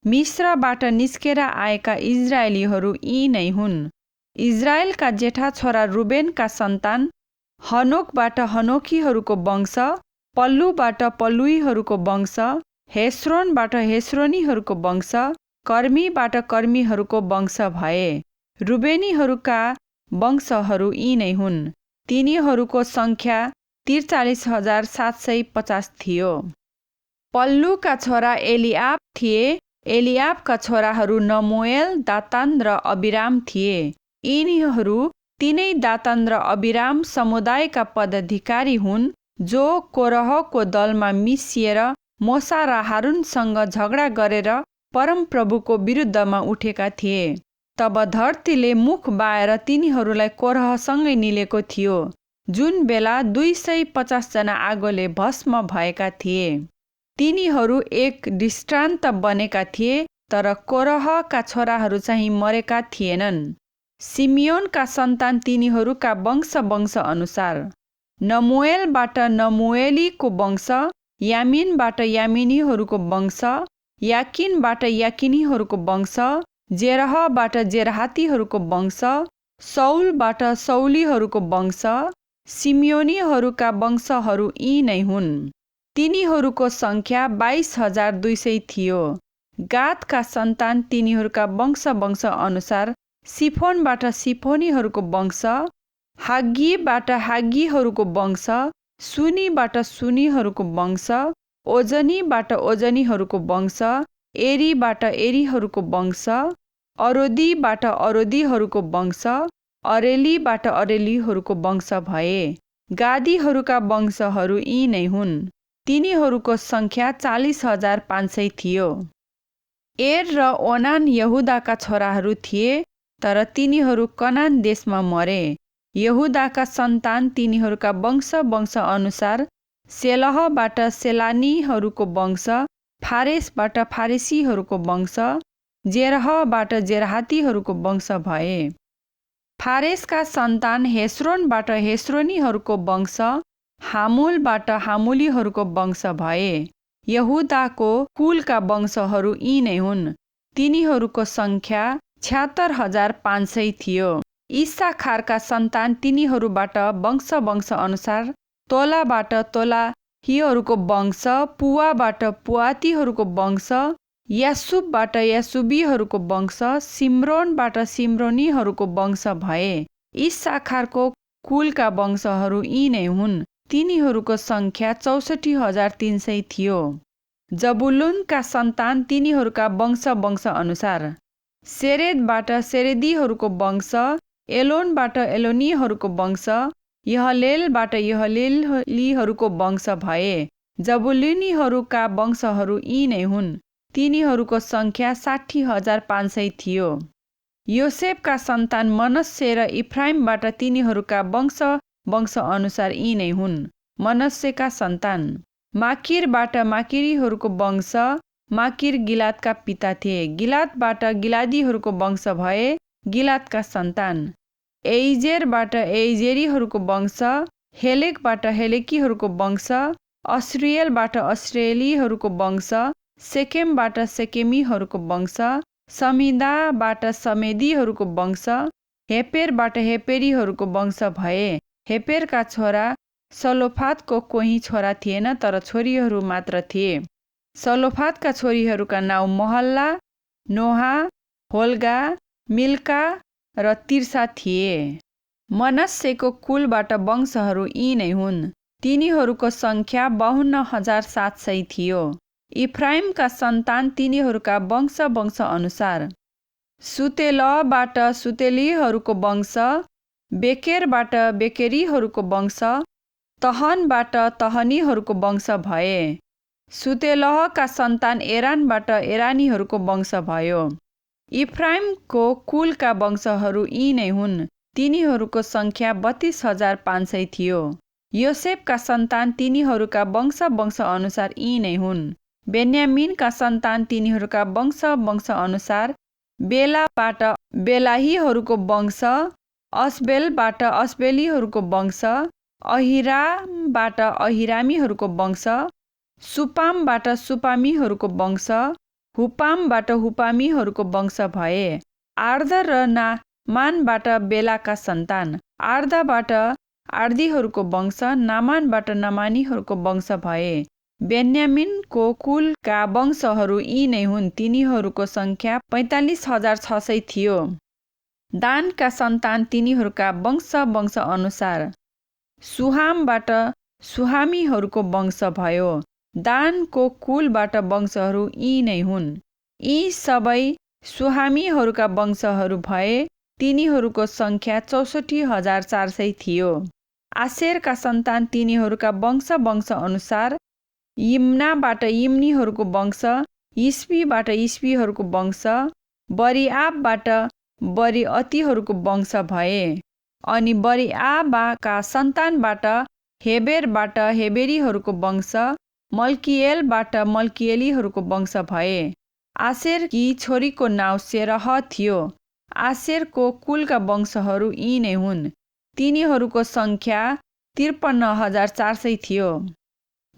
मिस्रबाट निस्केर आएका इजरायलीहरू यी नै हुन्। इजरायलका जेठा छोरा रुबेनका सन्तान, हनोकबाट हनोकीहरूको वंश, पल्लुबाट पल्लुईहरूको वंश, हेस्रोनबाट हेस्रोनीहरूको वंश, कर्मीबाट कर्मीहरूको वंश भए। रुबेनीहरूका वंशहरू यी नै हुन्। तिनीहरूको सङ्ख्या 43,750 थियो। पल्लुका छोरा एलिआब थिए। एलिआबका छोराहरू नमुएल, दातान र अबिराम थिए। यिनीहरू तीनै दातान र अबिराम समुदायका पदाधिकारी हुन्, जो कोरहको दलमा मिसिएर मोसा र हारुनसँग झगडा गरेर परमप्रभुको विरुद्धमा उठेका थिए। तब धरतीले मुख बाएर तिनीहरूलाई कोरहसँगै निलेको थियो, जुन बेला 250 जना आगोले भस्म भएका थिए। तिनीहरू एक दृष्टान्त बनेका थिए, तर कोरहका छोराहरू चाहिँ मरेका थिएनन्। सिमियोनका सन्तान तिनीहरूका वंश अनुसार, नमुएलबाट नमुएलीको वंश, यामिनबाट यामिनीहरूको वंश, याकिनबाट याकिनीहरूको वंश, जेरहबाट जेरहातीहरूको वंश, सौलबाट सौलीहरूको वंश। सिमियोनीहरूका वंशहरू यी नै हुन्। तिनीहरूको सङ्ख्या 22,200 थियो। गादका सन्तान तिनीहरूका वंश अनुसार, सिफोनबाट सिफोनीहरूको वंश, हाग्गीबाट हाग्गीहरूको वंश, सुनीबाट सुनीहरूको वंश, ओजनीबाट ओजनीहरूको वंश, एरीबाट एरीहरूको वंश, अरोदीबाट अरोदीहरूको वंश, अरेलीबाट अरेलीहरूको वंश भए। गादीहरूका वंशहरू यी नै हुन्। तिनीहरूको सङ्ख्या 40,500 थियो। एर र ओनान यहुदाका छोराहरू थिए, तर तिनीहरू कनान देशमा मरे। यहुदाका सन्तान तिनीहरूका वंश अनुसार सेलहबाट सेलानीहरूको वंश, फारेसबाट फारेसीहरूको वंश, जेरहबाट जेरहातीहरूको वंश भए। फारेसका सन्तान हेस्रोनबाट हेस्रोनीहरूको वंश, हामुलबाट हामुलीहरूको वंश भए। यहुदाको कुलका वंशहरू यी नै हुन्। तिनीहरूको सङ्ख्या 76,500 थियो। इस्साखारका सन्तान तिनीहरूबाट वंश अनुसार तोलाबाट तोलाहीहरूको वंश, पुवाबाट पुवातीहरूको वंश, यासुबबाट यासुबीहरूको वंश, सिम्रोनबाट सिम्रोनीहरूको वंश भए। इस्साखारको कुलका वंशहरू यी नै हुन्। तिनीहरूको सङ्ख्या 64,300 थियो। जबुलुनका सन्तान तिनीहरूका वंश अनुसार सेरेदबाट सेरेदीहरूको वंश, एलोनबाट एलोनीहरूको वंश, यहलेलबाट यहलेलीहरूको वंश भए। जबुलुनीहरूका वंशहरू यी नै हुन्। तिनीहरूको सङ्ख्या 60,500 थियो। योसेफका सन्तान मनस्से र इफ्राइमबाट तिनीहरूका वंश अनुसार यी नै हुन्। मनस्सेका सन्तान माकिरबाट माकिरीहरूको वंश, माकिर गिलादका पिता थिए। गिलादबाट गिलादीहरूको वंश भए। गिलादका सन्तान एइजेरबाट एइजेरीहरूको वंश, हेलेकबाट हेलेकीहरूको वंश, अस्रिएलबाट अस्रिएलीहरूको वंश, सेकेमबाट सेकेमीहरूको वंश, समिदाबाट समेदीहरूको वंश, हेपेरबाट हेपेरीहरूको वंश भए। हेपेरका छोरा सलोफादको कोही छोरा थिएन, तर छोरीहरू मात्र थिए। सलोफादका छोरीहरूका नाउँ महल्ला, नोहा, होल्गा, मिल्का र तिर्सा थिए। मनस्सेको कुलबाट वंशहरू यी नै हुन्। तिनीहरूको सङ्ख्या 52,700 थियो। इफ्राइमका सन्तान तिनीहरूका वंश अनुसार सुतेलहबाट सुतेलीहरूको वंश, बेकेरबाट बेकेरीहरूको वंश, तहनबाट तहनीहरूको वंश भए। सुतेलहका सन्तान एरानबाट एरानीहरूको वंश भयो। इफ्राइमको कुलका वंशहरू यी नै हुन्। तिनीहरूको सङ्ख्या 32,500 थियो। योसेफका सन्तान तिनीहरूका वंश अनुसार यी नै हुन्। बेन्यामिनका सन्तान तिनीहरूका वंश अनुसार बेलाबाट बेलाहीहरूको वंश, अस्बेलबाट अस्बेलीहरूको वंश, अहिरामबाट अहिरामीहरूको वंश, सुपामबाट सुपामीहरूको वंश, हुपामबाट हुपामीहरूको वंश भए। आर्द र नामानबाट बेलाका सन्तान आर्दबाट आर्दीहरूको वंश, नामानबाट नामानीहरूको वंश भए। बेन्यामिनको कुलका वंशहरू यी नै हुन्। तिनीहरूको सङ्ख्या 45,600 थियो। दानका सन्तान तिनीहरूका वंश अनुसार सुहामबाट सुहामीहरूको वंश भयो। दानको कुलबाट वंशहरू यी नै हुन्। यी सबै सुहामीहरूका वंशहरू भए। तिनीहरूको सङ्ख्या 64,400 थियो। आशेरका सन्तान तिनीहरूका वंश अनुसार यिम्नाबाट यिम्नीहरूको वंश, यिस्पीबाट यिस्पीहरूको वंश, बरिआबबाट बरिअतीहरूको वंश भए। अनि बरिआबाका सन्तानबाट हेबेरबाट हेबेरीहरूको वंश, मल्किएलबाट मल्किएलीहरूको वंश भए। आशेरकी छोरीको नाउँ सेरह थियो। आशेरको कुलका वंशहरू यी नै हुन्। तिनीहरूको सङ्ख्या 53,400 थियो।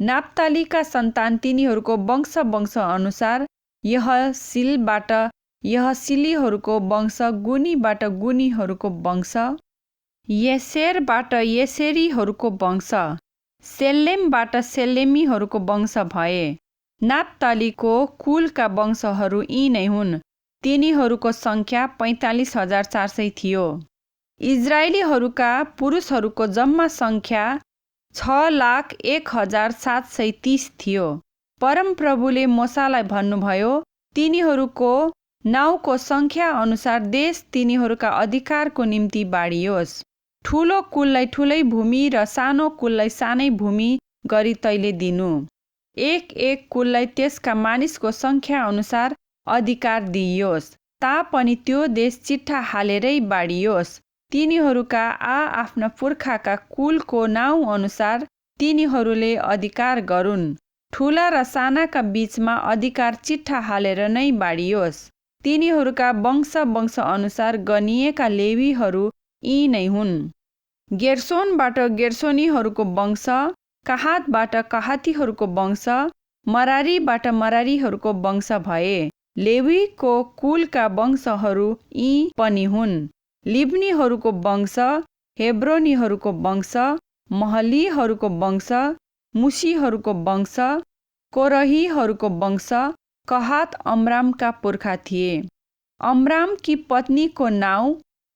नाप्तालीका सन्तान तिनीहरूको वंश अनुसार यहसिलबाट यहसिलीहरूको वंश, गुनीबाट गुनीहरूको वंश, येसेरबाट येसेरीहरूको वंश, सेल्लेमबाट सेल्लेमीहरूको वंश भए। नाप्तालीको कुलका वंशहरू यी नै हुन्। तिनीहरूको सङ्ख्या 45,400 थियो। इजरायलीहरूका पुरुषहरूको जम्मा सङ्ख्या 6,01,730 थियो। परमप्रभुले मोसालाई भन्नुभयो, तिनीहरूको नाउँको सङ्ख्या अनुसार देश तिनीहरूका अधिकारको निम्ति बाँडियोस्। ठुलो कुललाई ठुलै भूमि र सानो कुललाई सानै भूमि गरी तैले दिनु। एक कुललाई त्यसका मानिसको सङ्ख्या अनुसार अधिकार दिइयोस्। तापनि त्यो देश चिट्ठा हालेरै बाँडियोस्। तिनीहरूका आफ्ना पुर्खाका कुलको नाउँ अनुसार तिनीहरूले अधिकार गरून्। ठुला र सानाका बीचमा अधिकार चिट्ठा हालेर नै बाँडियोस्। तिनीहरूका वंश अनुसार गनिएका लेवीहरू यी नै हुन्। गेर्सोनबाट गेर्सोनीहरूको वंश, कहातबाट कहातीहरूको वंश, मरारीबाट मरारीहरूको वंश भए। लेवीको कुलका वंशहरू यी पनि हुन्: लिब्नीहरूको वंश, हेब्रोनीहरूको वंश, महलीहरूको वंश, मुसीहरूको वंश, कोरहीहरूको वंश। कहात अमरामका पुर्खा थिए। अमरामकी पत्नीको नाउँ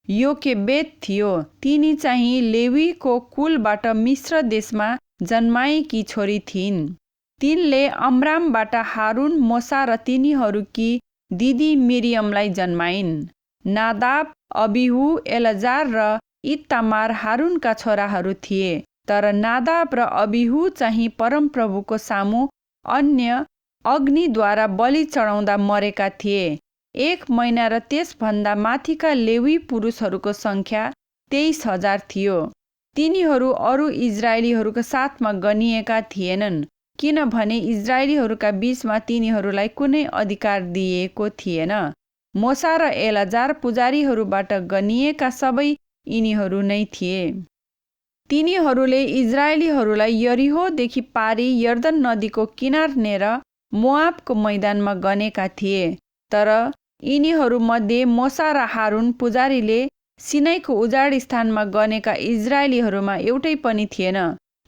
योकेबेद थियो। तिनी चाहिँ लेवीको कुलबाट मिश्र देशमा जन्माएकी छोरी थिइन्। तिनले अमरामबाट हारुन, मोसा र तिनीहरूकी दिदी मिरियमलाई जन्माइन्। नादाब, अबिहु, एलजार र इत्तामार हारुनका छोराहरू थिए। तर नादाब र अबिहु चाहिँ परमप्रभुको सामु अन्य अग्निद्वारा बलि चढाउँदा मरेका थिए। 1 महिना र त्यसभन्दा माथिका लेवी पुरुषहरूको सङ्ख्या 23,000 थियो। तिनीहरू अरू इजरायलीहरूका साथमा गनिएका थिएनन्, किनभने इजरायलीहरूका बीचमा तिनीहरूलाई कुनै अधिकार दिइएको थिएन। मोसा र एलजार पुजारीहरूबाट गनिएका सबै यिनीहरू नै थिए। तिनीहरूले इजरायलीहरूलाई यरीहोदेखि पारी यर्दन नदीको किनारनेर मोआबको मैदानमा गनेका थिए। तर यिनीहरूमध्ये मोसा र हारुन पुजारीले सिनाईको उजाड स्थानमा गनेका इजरायलीहरूमा एउटै पनि थिएन,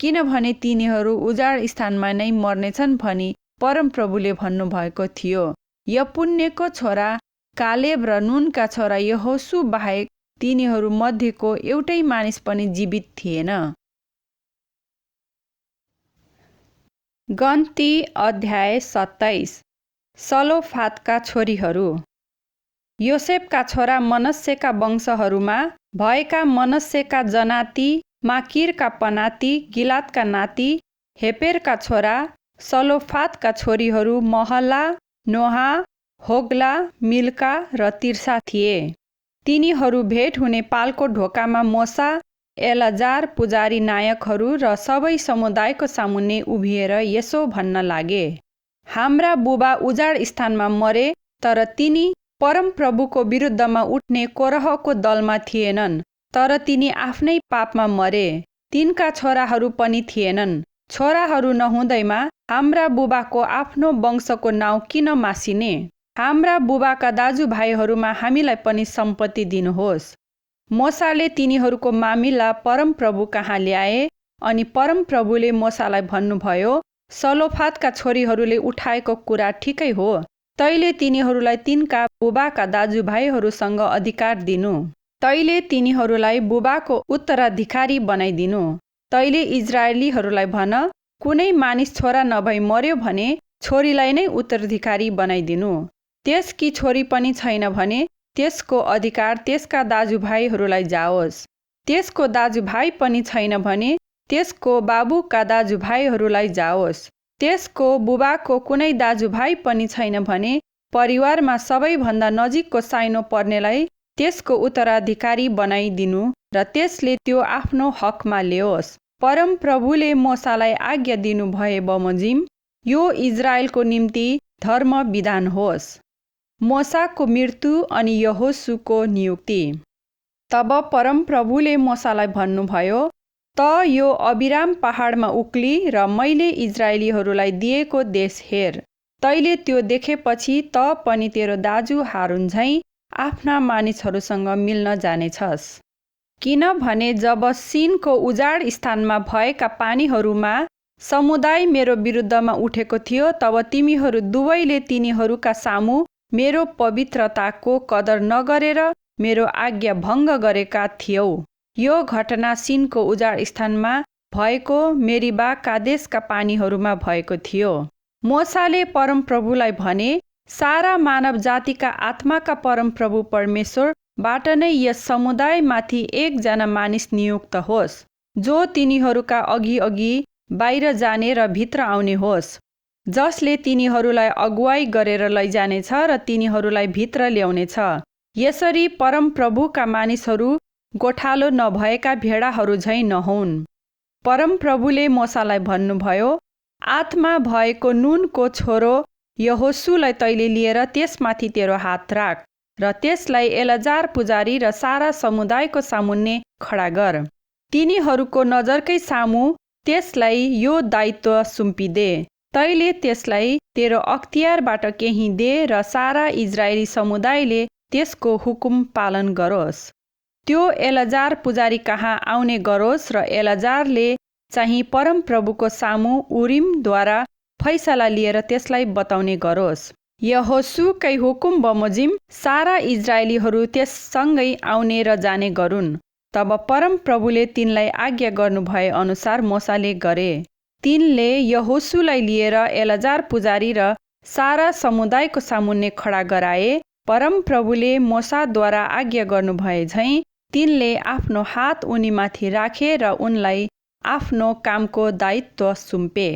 किनभने तिनीहरू उजाड स्थानमा नै मर्नेछन् भनी परमप्रभुले भन्नुभएको थियो। यपुन्नेको छोरा कालेब र नुनका छोरा यहोशू बाहेक तिनीहरू मध्येको एउटै मानिस पनि जीवित थिएन। गन्ती अध्याय 27। सलोफादका छोरीहरू। योसेफका छोरा मनस्सेका वंशहरूमा भएका मनस्सेका जनाती, माकिरका पनाती, गिलादका नाती, हेपेरका छोरा सलोफादका छोरीहरू महला, नोहा, होग्ला, मिल्का र तिर्सा थिए। तिनीहरू भेट हुने पालको ढोकामा मोसा, एलजार पुजारी नायकहरू र सबै समुदायको सामुन्ने उभिएर यसो भन्न लागे: हाम्रा बुबा उजाड स्थानमा मरे, तर तिनी परमप्रभुको विरुद्धमा उठ्ने कोरहको दलमा थिएनन्, तर तिनी आफ्नै पापमा मरे। तिनका छोराहरू पनि थिएनन्। छोराहरू नहुँदैमा हाम्रा बुबाको आफ्नो वंशको नाउँ किन मासिने? हाम्रा बुबाका दाजुभाइहरूमा हामीलाई पनि सम्पत्ति दिनुहोस्। मोसाले तिनीहरूको मामिला परमप्रभु कहाँ ल्याए, अनि परमप्रभुले मोसालाई भन्नुभयो: सलोफादका छोरीहरूले उठाएको कुरा ठिकै हो। तैले तिनीहरूलाई तिनका बुबाका दाजुभाइहरूसँग अधिकार दिनु। तैले तिनीहरूलाई बुबाको उत्तराधिकारी बनाइदिनु। तैले इजरायलीहरूलाई भन, कुनै मानिस छोरा नभई मर्यो भने छोरीलाई नै उत्तराधिकारी बनाइदिनु। त्यसकी छोरी पनि छैन भने त्यसको अधिकार त्यसका दाजुभाइहरूलाई जाओस्। त्यसको दाजुभाइ पनि छैन भने त्यसको बाबुका दाजुभाइहरूलाई जाओस्। त्यसको बुबाको कुनै दाजुभाइ पनि छैन भने परिवारमा सबैभन्दा नजिकको साइनो पर्नेलाई त्यसको उत्तराधिकारी बनाइदिनु र त्यसले त्यो आफ्नो हकमा ल्याओस्। परमप्रभुले मोसालाई आज्ञा दिनुभए बमोजिम यो इजरायलको निम्ति धर्म विधान होस्। मोसाको मृत्यु अनि यहोशूको नियुक्ति। तब परमप्रभुले मोसालाई भन्नुभयो: त यो अबिराम पहाडमा उक्ली र मैले इजरायलीहरूलाई दिएको देश हेर। तैले त्यो देखेपछि त पनि तेरो दाजु हारुन झैँ आफ्ना मानिसहरूसँग मिल्न जानेछस्। किनभने जब सिनको उजाड स्थानमा भएका पानीहरूमा समुदाय मेरो विरुद्धमा उठेको थियो, तब तिमीहरू दुवैले तिनीहरूका सामु मेरो पवित्रताको कदर नगरेर मेरो आज्ञा भङ्ग गरेका थियौ। यो घटना सिनको उजाड स्थानमा भएको मेरिबा कादेशका पानीहरूमा भएको थियो। मोसाले परमप्रभुलाई भने, सारा मानव जातिका आत्माका परमप्रभु परमेश्वरबाट नै यस समुदायमाथि एकजना मानिस नियुक्त होस्, जो तिनीहरूका अघि बाहिर जाने र भित्र आउने होस्। जसले तिनीहरूलाई अगुवाई गरेर लैजानेछ र तिनीहरूलाई भित्र ल्याउनेछ। यसरी परमप्रभुका मानिसहरू गोठालो नभएका भेडाहरू झैँ नहुन्। परमप्रभुले मोसालाई भन्नुभयो, आत्मा भएको नुनको छोरो यहोशूलाई तैले लिएर त्यसमाथि तेरो हात राख र त्यसलाई एलाजार पुजारी र सारा समुदायको सामुन्ने खडा गर। तिनीहरूको नजरकै सामु त्यसलाई यो दायित्व सुम्पिदे। तैले त्यसलाई तेरो अख्तियारबाट केही दे र सारा इजरायली समुदायले त्यसको हुकुम पालन गरोस्। त्यो एलाजार पुजारी कहाँ आउने गरोस् र एलाजारले चाहिँ परमप्रभुको सामु उरिमद्वारा फैसला लिएर त्यसलाई बताउने गरोस्। यहोशूकै हुकुम बमोजिम सारा इजरायलीहरू त्यससँगै आउने र जाने गरून्। तब परमप्रभुले तिनलाई आज्ञा गर्नुभए अनुसार मोसाले गरे। तिनले यहोशूलाई लिएर एलाजार पुजारी र सारा समुदायको सामुन्ने खडा गराए। परमप्रभुले मोसाद्वारा आज्ञा गर्नुभए झैँ तिनले आफ्नो हात उनीमाथि राखे र उनलाई आफ्नो कामको दायित्व सुम्पे।